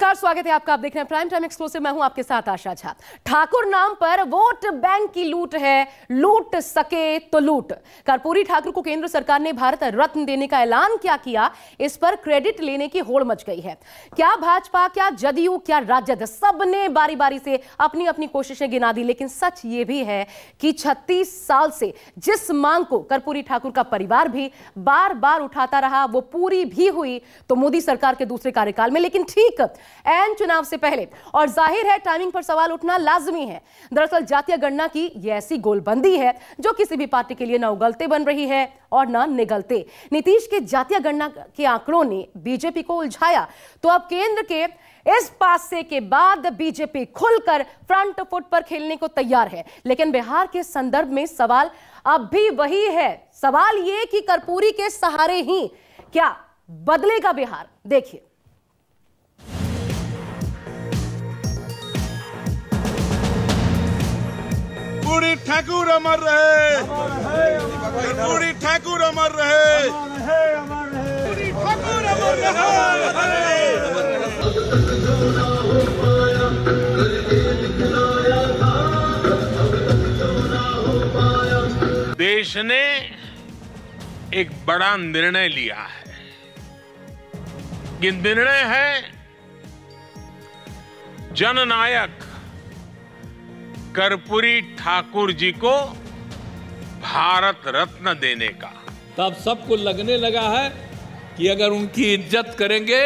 नमस्कार, स्वागत है आपका। आप देख रहे हैं प्राइम टाइम एक्सक्लूसिव। मैं हूं आपके साथ आशा झा। ठाकुर नाम पर वोट बैंक की लूट है, लूट सके तो लूट। कर्पूरी ठाकुर को केंद्र सरकार ने भारत रत्न देने का ऐलान क्या किया, इस पर क्रेडिट लेने की होड़ मच गई है। क्या भाजपा, क्या जदयू, क्या राजद, सबने बारी बारी से अपनी अपनी कोशिशें गिना दी। लेकिन सच ये भी है कि 36 साल से जिस मांग को कर्पूरी ठाकुर का परिवार भी बार बार उठाता रहा, वो पूरी भी हुई तो मोदी सरकार के दूसरे कार्यकाल में, लेकिन ठीक एन चुनाव से पहले। और जाहिर है टाइमिंग पर सवाल उठना लाजमी है। दरअसल जातीय गणना की यह ऐसी गोलबंदी है जो किसी भी पार्टी के लिए न उगलते बन रही है और न निगलते। नीतीश के जातीय गणना के आंकड़ों ने बीजेपी को उलझाया, तो अब केंद्र के इस पासे के बाद बीजेपी खुलकर फ्रंट फुट पर खेलने को तैयार है। लेकिन बिहार के संदर्भ में सवाल अब भी वही है। सवाल यह कि कर्पूरी के सहारे ही क्या बदलेगा बिहार। देखिए, कर्पूरी ठाकुर अमर रहे, कर्पूरी ठाकुर अमर रहे, कर्पूरी ठाकुर अमर रहे। देश ने एक बड़ा निर्णय लिया है। ये निर्णय है जननायक कर्पूरी ठाकुर जी को भारत रत्न देने का। तब सबको लगने लगा है कि अगर उनकी इज्जत करेंगे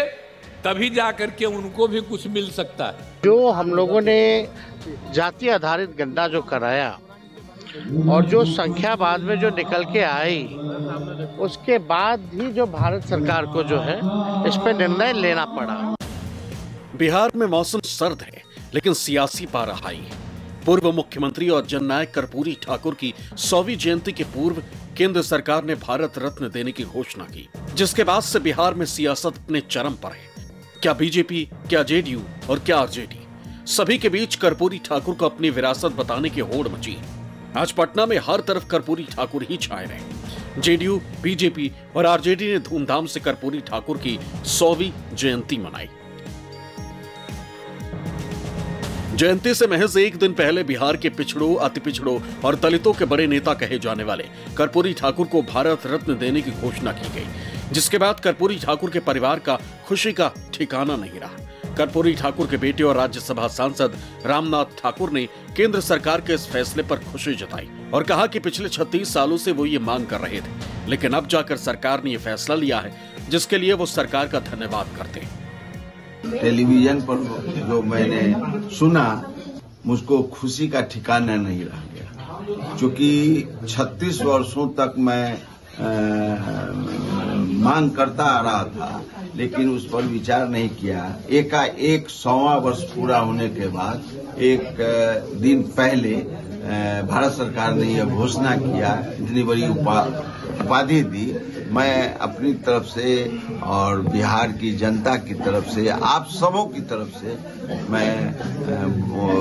तभी जाकर के उनको भी कुछ मिल सकता है। जो हम लोगों ने जाति आधारित गणना जो कराया और जो संख्या बाद में जो निकल के आई, उसके बाद ही जो भारत सरकार को जो है इस पे निर्णय लेना पड़ा। बिहार में मौसम सर्द है, लेकिन सियासी पाराहाई है। पूर्व मुख्यमंत्री और जननायक कर्पूरी ठाकुर की 100वीं जयंती के पूर्व केंद्र सरकार ने भारत रत्न देने की घोषणा की, जिसके बाद से बिहार में सियासत अपने चरम पर है। क्या बीजेपी, क्या जेडीयू और क्या आरजेडी, सभी के बीच कर्पूरी ठाकुर को अपनी विरासत बताने की होड़ मची। आज पटना में हर तरफ कर्पूरी ठाकुर ही छाए रहे। जेडीयू, बीजेपी और आरजेडी ने धूमधाम से कर्पूरी ठाकुर की 100वीं जयंती मनाई। जयंती से महज एक दिन पहले बिहार के पिछड़ों, अति पिछड़ों और दलितों के बड़े नेता कहे जाने वाले कर्पूरी ठाकुर को भारत रत्न देने की घोषणा की गई, जिसके बाद कर्पूरी ठाकुर के परिवार का खुशी का ठिकाना नहीं रहा। कर्पूरी ठाकुर के बेटे और राज्यसभा सांसद रामनाथ ठाकुर ने केंद्र सरकार के इस फैसले पर खुशी जताई और कहा कि पिछले 36 सालों से वो ये मांग कर रहे थे, लेकिन अब जाकर सरकार ने ये फैसला लिया है, जिसके लिए वो सरकार का धन्यवाद करते हैं। टेलीविजन पर जो मैंने सुना, मुझको खुशी का ठिकाना नहीं रह गया, क्योंकि 36 वर्षों तक मैं मांग करता आ रहा था, लेकिन उस पर विचार नहीं किया। एकाएक 100वां वर्ष पूरा होने के बाद एक दिन पहले भारत सरकार ने यह घोषणा किया, इतनी बड़ी उपाधि दी। मैं अपनी तरफ से और बिहार की जनता की तरफ से, आप सबों की तरफ से मैं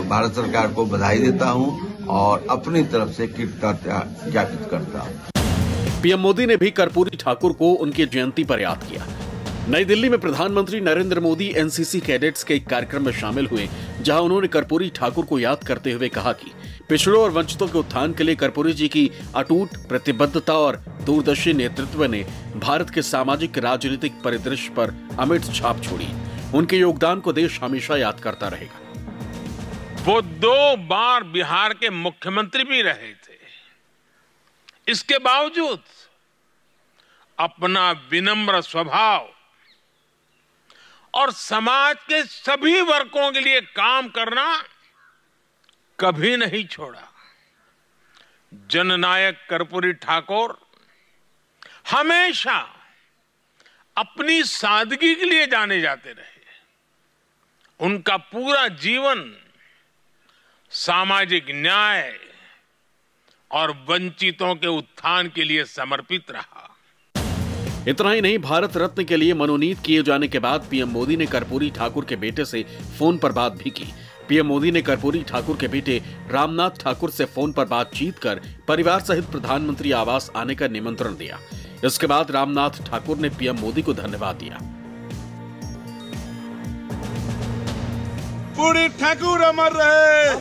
भारत सरकार को बधाई देता हूं और अपनी तरफ से कृतज्ञता ज्ञापित करता हूं। पीएम मोदी ने भी कर्पूरी ठाकुर को उनकी जयंती पर याद किया। नई दिल्ली में प्रधानमंत्री नरेंद्र मोदी एनसीसी कैडेट्स के एक कार्यक्रम में शामिल हुए, जहां उन्होंने कर्पूरी ठाकुर को याद करते हुए कहा कि पिछड़ों और वंचितों के उत्थान के लिए कर्पूरी जी की अटूट प्रतिबद्धता और दूरदर्शी नेतृत्व ने भारत के सामाजिक राजनीतिक परिदृश्य पर अमिट छाप छोड़ी। उनके योगदान को देश हमेशा याद करता रहेगा। वो 2 बार बिहार के मुख्यमंत्री भी रहे थे। इसके बावजूद अपना विनम्र स्वभाव और समाज के सभी वर्गों के लिए काम करना कभी नहीं छोड़ा। जननायक कर्पूरी ठाकुर हमेशा अपनी सादगी के लिए जाने जाते रहे। उनका पूरा जीवन सामाजिक न्याय और वंचितों के उत्थान के लिए समर्पित रहा। इतना ही नहीं, भारत रत्न के लिए मनोनीत किए जाने के बाद पीएम मोदी ने कर्पूरी ठाकुर के बेटे से फोन पर बात भी की। पीएम मोदी ने कर्पूरी ठाकुर के बेटे रामनाथ ठाकुर से फोन पर बातचीत कर परिवार सहित प्रधानमंत्री आवास आने का निमंत्रण दिया। इसके बाद रामनाथ ठाकुर ने पीएम मोदी को धन्यवाद दिया। कर्पूरी ठाकुर अमर रहे।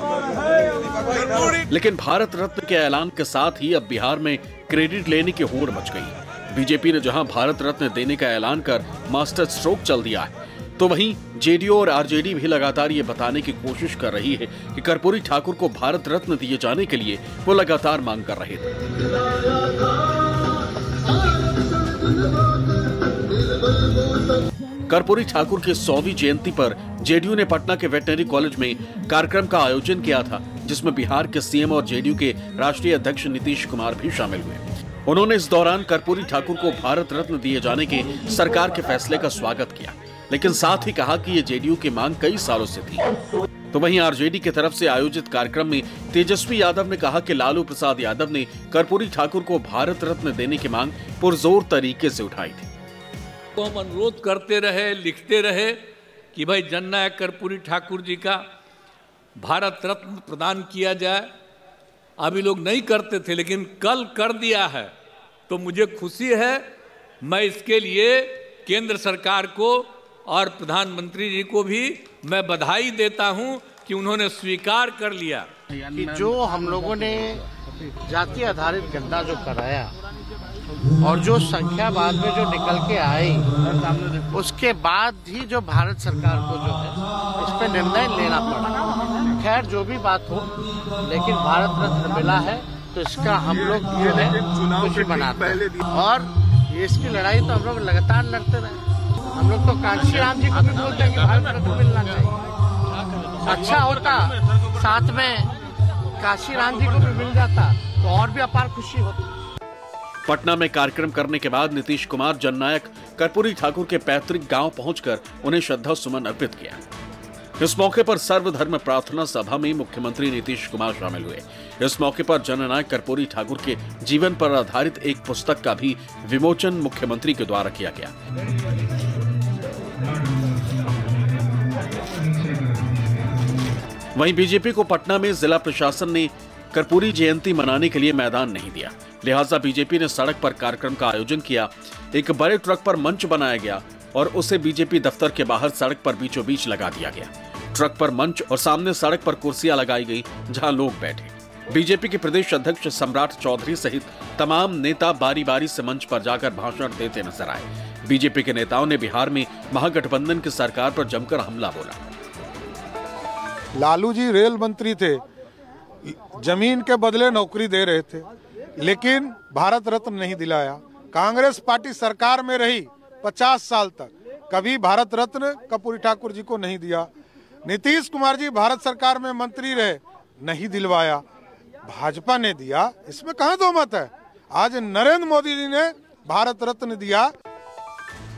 लेकिन भारत रत्न के ऐलान के साथ ही अब बिहार में क्रेडिट लेने की होड़ मच गई। बीजेपी ने जहां भारत रत्न देने का ऐलान कर मास्टर स्ट्रोक चल दिया है, तो वहीं जेडीयू और आरजेडी भी लगातार ये बताने की कोशिश कर रही है कि कर्पूरी ठाकुर को भारत रत्न दिए जाने के लिए वो लगातार मांग कर रहे थे। कर्पूरी ठाकुर की 100वीं जयंती पर जेडीयू ने पटना के वेटनरी कॉलेज में कार्यक्रम का आयोजन किया था, जिसमें बिहार के सीएम और जेडीयू के राष्ट्रीय अध्यक्ष नीतीश कुमार भी शामिल हुए। उन्होंने इस दौरान कर्पूरी ठाकुर को भारत रत्न दिए जाने के सरकार के फैसले का स्वागत किया, लेकिन साथ ही कहा कि ये जेडीयू की मांग कई सालों से थी। तो वहीं आरजेडी की तरफ से आयोजित कार्यक्रम में तेजस्वी यादव ने कहा कि लालू प्रसाद यादव ने कर्पूरी ठाकुर को भारत रत्न देने की मांग पुरजोर तरीके से उठाई थी। तो हम अनुरोध करते रहे, लिखते रहे कि भाई जननायक कर्पूरी ठाकुर जी का भारत रत्न प्रदान किया जाए। अभी लोग नहीं करते थे, लेकिन कल कर दिया है, तो मुझे खुशी है। मैं इसके लिए केंद्र सरकार को और प्रधानमंत्री जी को भी मैं बधाई देता हूं कि उन्होंने स्वीकार कर लिया कि जो हम लोगों ने जाति आधारित गणना जो कराया और जो संख्या बाद में जो निकल के आई, उसके बाद ही जो भारत सरकार को जो है इस पे निर्णय लेना पड़ा। खैर जो भी बात हो, लेकिन भारत रत्न मिला है तो इसका हम लोग जो है खुशी मनाते हैं। और इसकी लड़ाई तो हम लोग लगातार लड़ते रहे। हम लोग तो कांशी राम जी को भी बोलते हैं कि भारत रत्न मिलना चाहिए। अच्छा होता साथ में कांशी राम जी को भी मिल जाता तो और भी अपार खुशी होती। पटना में कार्यक्रम करने के बाद नीतीश कुमार जननायक कर्पूरी ठाकुर के पैतृक गांव पहुंचकर उन्हें श्रद्धा सुमन अर्पित किया। इस मौके पर सर्वधर्म प्रार्थना सभा में मुख्यमंत्री नीतीश कुमार शामिल हुए। इस मौके पर जननायक कर्पूरी ठाकुर के जीवन पर आधारित एक पुस्तक का भी विमोचन मुख्यमंत्री के द्वारा किया गया। वहीं बीजेपी को पटना में जिला प्रशासन ने कर्पूरी जयंती मनाने के लिए मैदान नहीं दिया, लिहाजा बीजेपी ने सड़क पर कार्यक्रम का आयोजन किया। एक बड़े ट्रक पर मंच बनाया गया और उसे बीजेपी दफ्तर के बाहर सड़क पर बीचों बीच लगा दिया गया। ट्रक पर मंच और सामने सड़क पर कुर्सियां लगाई गई जहां लोग बैठे। बीजेपी के प्रदेश अध्यक्ष सम्राट चौधरी सहित तमाम नेता बारी बारी से मंच पर जाकर भाषण देते नजर आए। बीजेपी के नेताओं ने बिहार में महागठबंधन की सरकार पर जमकर हमला बोला। लालू जी रेल मंत्री थे, जमीन के बदले नौकरी दे रहे थे, लेकिन भारत रत्न नहीं दिलाया। कांग्रेस पार्टी सरकार में रही 50 साल तक, कभी भारत रत्न कर्पूरी ठाकुर जी को नहीं दिया। नीतीश कुमार जी भारत सरकार में मंत्री रहे, नहीं दिलवाया। भाजपा ने दिया, इसमें कहां दो मत है। आज नरेंद्र मोदी जी ने भारत रत्न दिया।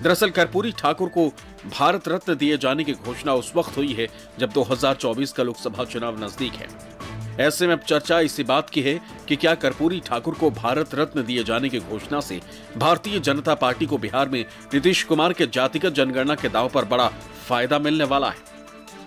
दरअसल कर्पूरी ठाकुर को भारत रत्न दिए जाने की घोषणा उस वक्त हुई है जब 2024 का लोकसभा चुनाव नजदीक है। ऐसे में अब चर्चा इसी बात की है कि क्या कर्पूरी ठाकुर को भारत रत्न दिए जाने की घोषणा से भारतीय जनता पार्टी को बिहार में नीतीश कुमार के जातिगत जनगणना के दांव पर बड़ा फायदा मिलने वाला है।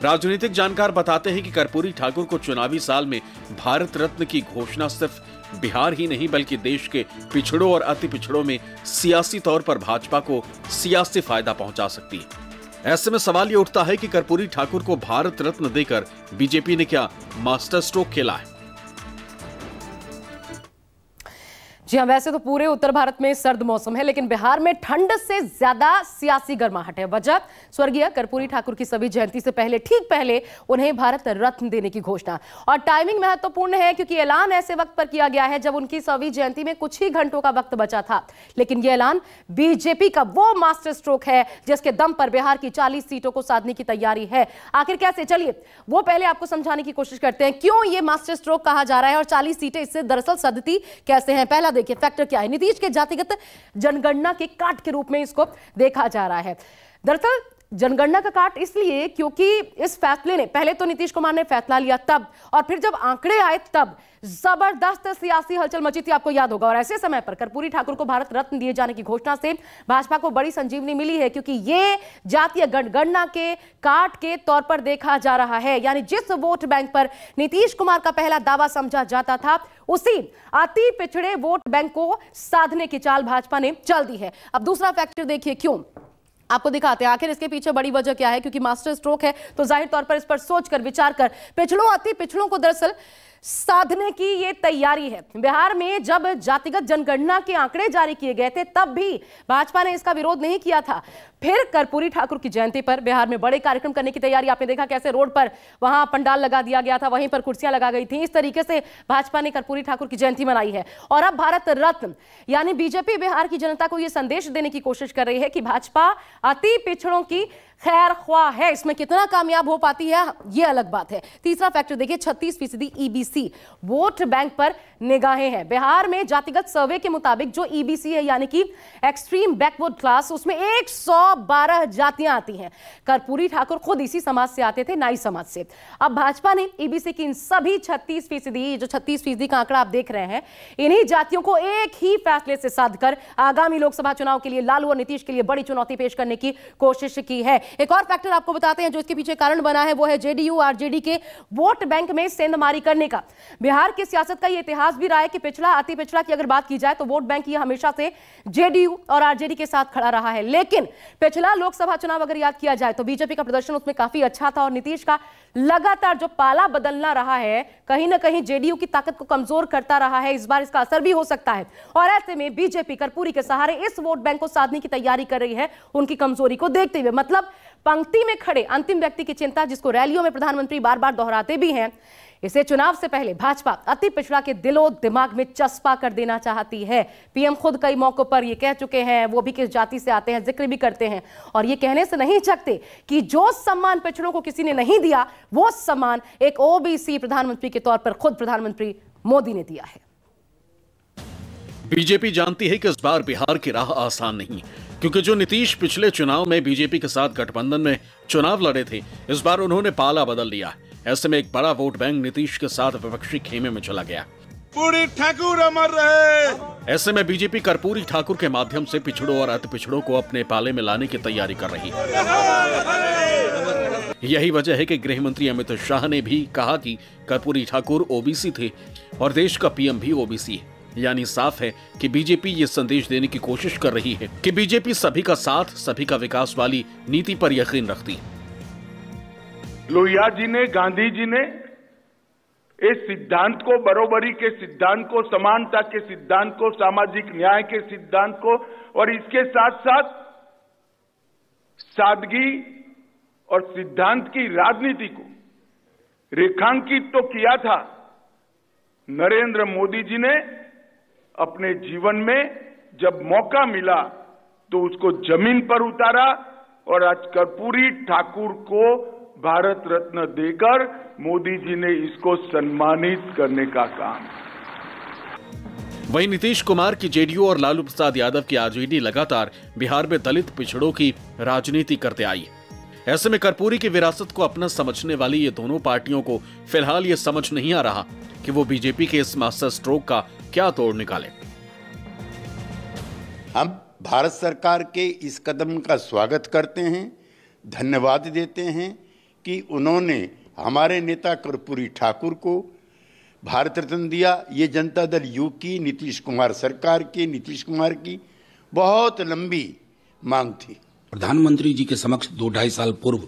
राजनीतिक जानकार बताते हैं कि कर्पूरी ठाकुर को चुनावी साल में भारत रत्न की घोषणा सिर्फ बिहार ही नहीं बल्कि देश के पिछड़ों और अति पिछड़ों में सियासी तौर पर भाजपा को सियासी फायदा पहुंचा सकती है। ऐसे में सवाल ये उठता है कि कर्पूरी ठाकुर को भारत रत्न देकर बीजेपी ने क्या मास्टर स्ट्रोक खेला है। जी हाँ, वैसे तो पूरे उत्तर भारत में सर्द मौसम है, लेकिन बिहार में ठंड से ज्यादा सियासी गर्माहट है। वजह स्वर्गीय कर्पूरी ठाकुर की सभी जयंती से पहले, ठीक पहले उन्हें भारत रत्न देने की घोषणा। और टाइमिंग महत्वपूर्ण है क्योंकि ऐलान ऐसे वक्त पर किया गया है जब उनकी 100वीं जयंती में कुछ ही घंटों का वक्त बचा था। लेकिन यह ऐलान बीजेपी का वो मास्टर स्ट्रोक है जिसके दम पर बिहार की 40 सीटों को साधने की तैयारी है। आखिर कैसे, चलिए वो पहले आपको समझाने की कोशिश करते हैं क्यों ये मास्टर स्ट्रोक कहा जा रहा है और 40 सीटें इससे दरअसल सदती कैसे हैं। पहला देखिए फैक्टर क्या है। नीतीश के जातिगत जनगणना के काट के रूप में इसको देखा जा रहा है। दरअसल जनगणना का काट इसलिए क्योंकि इस फैसले ने, पहले तो नीतीश कुमार ने फैसला लिया तब, और फिर जब आंकड़े आए तब जबरदस्त सियासी हलचल मची थी, आपको याद होगा। और ऐसे समय पर कर्पूरी ठाकुर को भारत रत्न दिए जाने की घोषणा से भाजपा को बड़ी संजीवनी मिली है क्योंकि ये जातीय जनगणना के काट के तौर पर देखा जा रहा है। यानी जिस वोट बैंक पर नीतीश कुमार का पहला दावा समझा जाता था, उसी अति पिछड़े वोट बैंक को साधने की चाल भाजपा ने चल दी है। अब दूसरा फैक्टर देखिए क्यों। आपको दिखाते हैं आखिर इसके पीछे बड़ी वजह क्या है, क्योंकि मास्टर स्ट्रोक है तो जाहिर तौर पर इस पर सोचकर विचार कर पिछड़ों अति पिछड़ों को दरअसल साधने की ये तैयारी है। बिहार में जब जातिगत जनगणना के आंकड़े जारी किए गए थे तब भी भाजपा ने इसका विरोध नहीं किया था। फिर कर्पूरी ठाकुर की जयंती पर बिहार में बड़े कार्यक्रम करने की तैयारी, आपने देखा कैसे रोड पर वहां पंडाल लगा दिया गया था, वहीं पर कुर्सियां लगा गई थी। इस तरीके से भाजपा ने कर्पूरी ठाकुर की जयंती मनाई है और अब भारत रत्न यानी बीजेपी बिहार की जनता को यह संदेश देने की कोशिश कर रही है कि भाजपा अति पिछड़ों की खैर ख्वाह है। इसमें कितना कामयाब हो पाती है ये अलग बात है। तीसरा फैक्टर देखिए, 36% ईबीसी वोट बैंक पर निगाहें हैं। बिहार में जातिगत सर्वे के मुताबिक जो ईबीसी है यानी कि एक्सट्रीम बैकवर्ड क्लास, उसमें 112 जातियां आती हैं। कर्पूरी ठाकुर खुद इसी समाज से आते थे, नाई समाज से। अब भाजपा ने ईबीसी की इन सभी 36%, जो 36% का आंकड़ा आप देख रहे हैं, इन्हीं जातियों को एक ही फैसले से साधकर आगामी लोकसभा चुनाव के लिए लालू और नीतीश के लिए बड़ी चुनौती पेश करने की कोशिश की है। एक और फैक्टर आपको बताते हैं जो इसके पीछे कारण बना है, वो है जेडीयू आरजेडी के वोट बैंक में सेंधमारी करने का। बिहार की सियासत का यह इतिहास भी रहा है कि पिछड़ा अति पिछड़ा की अगर बात की जाए तो वोट बैंक ये हमेशा से जेडीयू और आरजेडी के साथ खड़ा रहा है। लेकिन पिछला लोकसभा चुनाव अगर याद किया जाए तो बीजेपी का प्रदर्शन उसमें काफी अच्छा था और नीतीश का लगातार जो पाला बदलना रहा है कहीं ना कहीं जेडीयू की ताकत को कमजोर करता रहा है। इस बार इसका असर भी हो सकता है और ऐसे में बीजेपी कर्पूरी के सहारे इस वोट बैंक को साधने की तैयारी कर रही है उनकी कमजोरी को देखते हुए। मतलब पंक्ति में खड़े अंतिम व्यक्ति की चिंता, जिसको रैलियों में प्रधानमंत्री बार बार दोहराते भी हैं, इसे चुनाव से पहले भाजपा अति पिछड़ा के दिलो दिमाग में चस्पा कर देना चाहती है। पीएम खुद कई मौकों पर ये कह चुके हैं, वो भी किस जाति से आते हैं जिक्र भी करते हैं और ये कहने से नहीं चकते कि जो सम्मान पिछड़ों को किसी ने नहीं दिया वो सम्मान एक ओबीसी प्रधानमंत्री के तौर पर खुद प्रधानमंत्री मोदी ने दिया है। बीजेपी जानती है कि इस बार बिहार की राह आसान नहीं, क्योंकि जो नीतीश पिछले चुनाव में बीजेपी के साथ गठबंधन में चुनाव लड़े थे, इस बार उन्होंने पाला बदल लिया। ऐसे में एक बड़ा वोट बैंक नीतीश के साथ विपक्षी खेमे में चला गया। कर्पूरी ठाकुर अमर रहे। ऐसे में बीजेपी कर्पूरी ठाकुर के माध्यम से पिछड़ों और अति पिछड़ों को अपने पाले में लाने की तैयारी कर रही है। यही वजह है कि गृह मंत्री अमित शाह ने भी कहा कि कर्पूरी ठाकुर ओबीसी थे और देश का पीएम भी ओबीसी है। यानी साफ है कि बीजेपी ये संदेश देने की कोशिश कर रही है कि बीजेपी सभी का साथ, सभी का विकास वाली नीति पर यकीन रखती है। लोहिया जी ने, गांधी जी ने इस सिद्धांत को, बरोबरी के सिद्धांत को, समानता के सिद्धांत को, सामाजिक न्याय के सिद्धांत को और इसके साथ साथ सादगी और सिद्धांत की राजनीति को रेखांकित तो किया था। नरेंद्र मोदी जी ने अपने जीवन में जब मौका मिला तो उसको जमीन पर उतारा और आज कर्पूरी ठाकुर को भारत रत्न देकर मोदी जी ने इसको सम्मानित करने का काम। वहीं नीतीश कुमार की जेडीयू और लालू प्रसाद यादव की आरजेडी लगातार बिहार में दलित पिछड़ों की राजनीति करते आई है। ऐसे में कर्पूरी की विरासत को अपना समझने वाली ये दोनों पार्टियों को फिलहाल ये समझ नहीं आ रहा कि वो बीजेपी के इस मास्टर स्ट्रोक का क्या तोड़ निकाले। हम भारत सरकार के इस कदम का स्वागत करते हैं, धन्यवाद देते हैं कि उन्होंने हमारे नेता कर्पूरी ठाकुर को भारत रत्न दिया। ये जनता दल यू की, नीतीश कुमार सरकार की, नीतीश कुमार की बहुत लंबी मांग थी। प्रधानमंत्री जी के समक्ष 2-2.5 साल पूर्व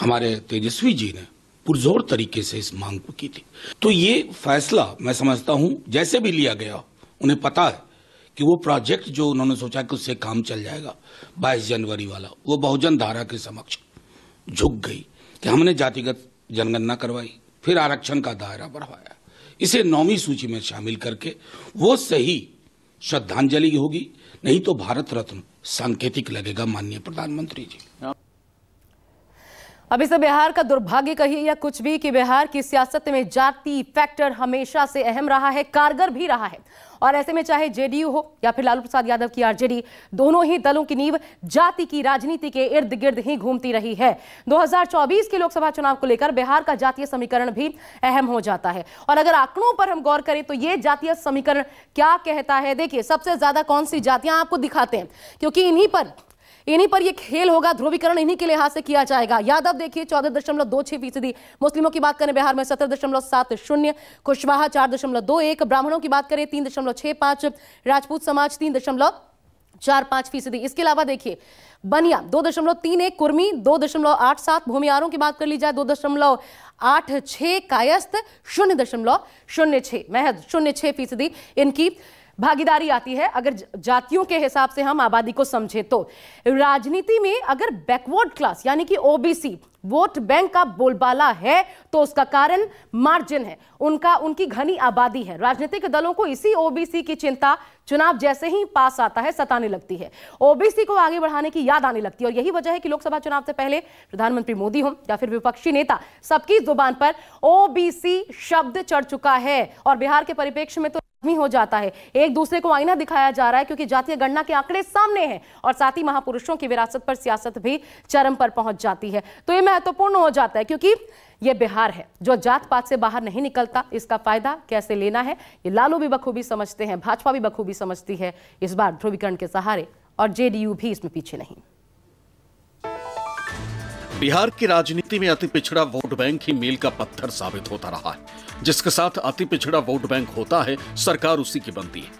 हमारे तेजस्वी जी ने पुरजोर तरीके से इस मांग को की थी। तो ये फैसला मैं समझता हूं जैसे भी लिया गया, उन्हें पता है कि वो प्रोजेक्ट जो उन्होंने सोचा कि उससे काम चल जाएगा 22 जनवरी वाला, वो बहुजन धारा के समक्ष झुक गई कि हमने जातिगत जनगणना करवाई, फिर आरक्षण का दायरा बढ़ाया, इसे 9वीं सूची में शामिल करके वो सही श्रद्धांजलि होगी, नहीं तो भारत रत्न सांकेतिक लगेगा माननीय प्रधानमंत्री जी। अब इसे बिहार का दुर्भाग्य कहिए या कुछ भी कि बिहार की सियासत में जाति फैक्टर हमेशा से अहम रहा है, कारगर भी रहा है और ऐसे में चाहे जेडीयू हो या फिर लालू प्रसाद यादव की आरजेडी, दोनों ही दलों की नींव जाति की राजनीति के इर्द गिर्द ही घूमती रही है। 2024 के लोकसभा चुनाव को लेकर बिहार का जातीय समीकरण भी अहम हो जाता है और अगर आंकड़ों पर हम गौर करें तो यह जातीय समीकरण क्या कहता है। देखिए सबसे ज्यादा कौन सी जातियां आपको दिखाते हैं, क्योंकि इन्हीं पर यह खेल होगा, ध्रुवीकरण इन्हीं के लिहाज से किया जाएगा। यादव देखिए 14.26%, मुस्लिमों की बात करें बिहार में 17.70, कुशवाहा 4.21, ब्राह्मणों की बात करें 3.65, राजपूत समाज 3.5, 4-5%। इसके अलावा देखिए बनिया 2.31, कुर्मी 2.87, भूमियारों की बात कर ली जाए 2.86, कायस्थ 0.06, महज 0.6% इनकी भागीदारी आती है। अगर जातियों के हिसाब से हम आबादी को समझे तो राजनीति में अगर बैकवर्ड क्लास यानी कि ओबीसी वोट बैंक का बोलबाला है तो उसका कारण मार्जिन है, उनकी घनी आबादी है। राजनीतिक दलों को इसी ओबीसी की चिंता चुनाव जैसे ही पास आता है सताने लगती है, ओबीसी को आगे बढ़ाने की याद आने लगती है। और यही वजह है कि लोकसभा चुनाव से पहले प्रधानमंत्री मोदी हो या फिर विपक्षी नेता, सबकी जुबान पर ओबीसी शब्द चढ़ चुका है। और बिहार के परिप्रेक्ष्य में तो हो जाता है, एक दूसरे को आईना दिखाया जा रहा है क्योंकि जातीय गणना के आंकड़े सामने हैं और साथ ही महापुरुषों की विरासत पर सियासत भी चरम पर पहुंच जाती है। तो यह महत्वपूर्ण हो जाता है क्योंकि यह बिहार है जो जात पात से बाहर नहीं निकलता। इसका फायदा कैसे लेना है ये लालू भी बखूबी समझते हैं, भाजपा भी बखूबी समझती है। इस बार ध्रुवीकरण के सहारे और जेडीयू भी इसमें पीछे नहीं। बिहार की राजनीति में अति पिछड़ा वोट बैंक ही मील का पत्थर साबित होता रहा है। जिसके साथ अति पिछड़ा वोट बैंक होता है, सरकार उसी की बनती है।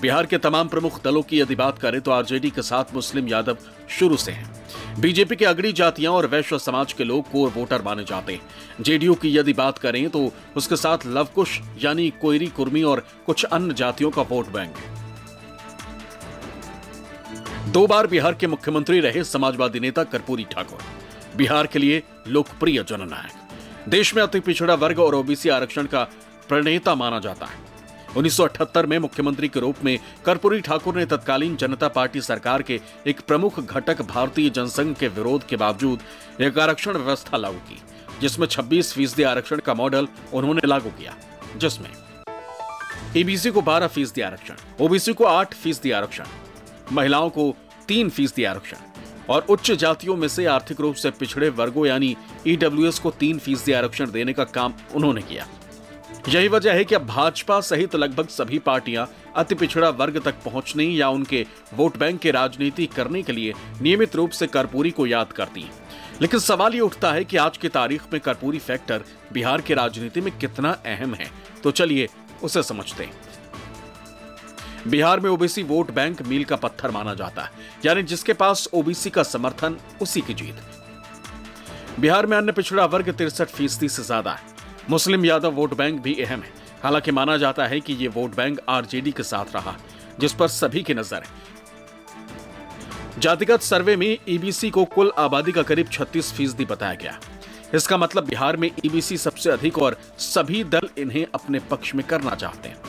बिहार के तमाम प्रमुख दलों की यदि बात करें तो आरजेडी के साथ मुस्लिम यादव शुरू से हैं। बीजेपी के अगड़ी जातियां और वैश्य समाज के लोग कोर वोटर माने जाते हैं। जेडीयू की यदि बात करें तो उसके साथ लवकुश यानी कोयरी, कुर्मी और कुछ अन्य जातियों का वोट बैंक है। 2 बार बिहार के मुख्यमंत्री रहे समाजवादी नेता कर्पूरी ठाकुर, बिहार के लिए लोकप्रिय जननायक, देश में अति पिछड़ा वर्ग और ओबीसी आरक्षण का प्रणेता माना जाता है। 1978 में मुख्यमंत्री के रूप में कर्पूरी ठाकुर ने तत्कालीन जनता पार्टी सरकार के एक प्रमुख घटक भारतीय जनसंघ के विरोध के बावजूद एक आरक्षण व्यवस्था लागू की, जिसमें 26% आरक्षण का मॉडल उन्होंने लागू किया, जिसमें ईबीसी को 12% आरक्षण, ओबीसी को 8% आरक्षण, महिलाओं को 3% आरक्षण और उच्च जातियों में से आर्थिक रूप से पिछड़े वर्गों यानी ईडब्ल्यूएस को 3% आरक्षण देने का काम उन्होंने किया। यही वजह है कि अब भाजपा सहित लगभग सभी पार्टियां अति पिछड़ा वर्ग तक पहुंचने या उनके वोट बैंक की राजनीति करने के लिए नियमित रूप से कर्पूरी को याद करती हैं। लेकिन सवाल ये उठता है कि आज की तारीख में कर्पूरी फैक्टर बिहार की राजनीति में कितना अहम है, तो चलिए उसे समझते हैं। बिहार में ओबीसी वोट बैंक मील का पत्थर माना जाता है, यानी जिसके पास ओबीसी का समर्थन उसी की जीत। बिहार में अन्य पिछड़ा वर्ग 63% से ज्यादा है। मुस्लिम यादव वोट बैंक भी अहम है, हालांकि माना जाता है कि ये वोट बैंक आरजेडी के साथ रहा, जिस पर सभी की नजर है। जातिगत सर्वे में ईबीसी को कुल आबादी का करीब 36% बताया गया। इसका मतलब बिहार में ईबीसी सबसे अधिक और सभी दल इन्हें अपने पक्ष में करना चाहते हैं।